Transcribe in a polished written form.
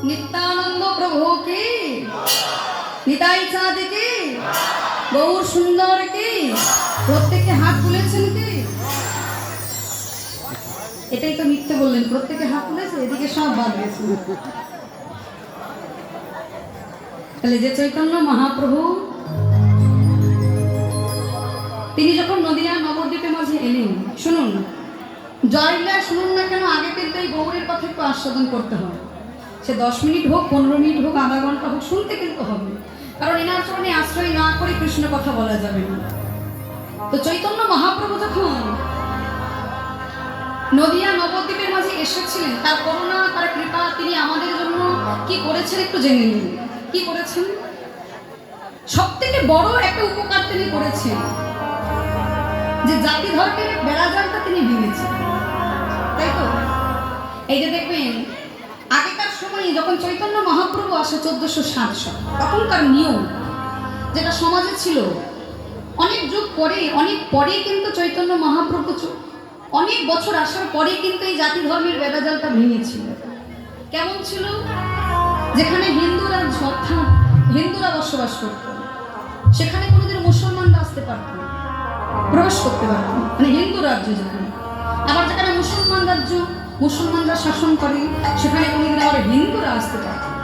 नित्यानंद प्रभु की, निताई चाँद की, गौर सुंदर की, প্রত্যেকে হাত তুলেছেন কি? এটাই তো মিথ্যে বললেন, প্রত্যেকে হাত তুলেছে, এদিকে সব বাদ গেছে। তাহলে যে চৈতন্য মহাপ্রভু তিনি যখন নদিয়া নবদ্বীপের মাঝে এলেন, শুনুন জয়লা শুনুন না কেন, আগে কিন্তু এই গৌরের কথা একটু আস্বাদন করতে হবে। সে 10 মিনিট হোক, 15 মিনিট হোক, আধা ঘন্টা হোক, শুনতে কিন্তু হবে, কারণ এনার চরণে আশ্রয় না করে কৃষ্ণ কথা বলা যাবে না। তো চৈতন্য মহাপ্রভু যখন নদিয়া নবদ্বীপের মাঝে এসেছিলেন, তার করুণা, তার কৃপা, তিনি আমাদের জন্য কি করেছেন একটু জেনে নিন। কি করেছেন? সব থেকে বড় একটা উপকার তিনি করেছেন, যে জাতি ধর্মের বেড়াজালটা তিনি ভেঙেছেন, তাই তো? এই যে দেখবেন আগেকার সময় যখন চৈতন্য মহাপ্রভু আসে 1460 সাল, তখনকার নিয়ম যেটা সমাজে ছিল, অনেক যুগ পরে, অনেক পরে কিন্তু চৈতন্য মহাপ্রভু অনেক বছর আসার পরে কিন্তু এই জাতি ধর্মের বেড়াজালটা ভেঙেছিল। কেমন ছিল? যেখানে হিন্দুরা অর্থাৎ হিন্দুরা বসবাস করত, সেখানে কোনোদিন মুসলমানরা আসতে পারত না, প্রবেশ করতে পারত না, মানে হিন্দু রাজ্য যেখানে। আবার যেখানে মুসলমান রাজ্য, মুসলমানরা শাসন করে, সেখানে কোনোদিন আবার হিন্দুরা আসতে পারত না।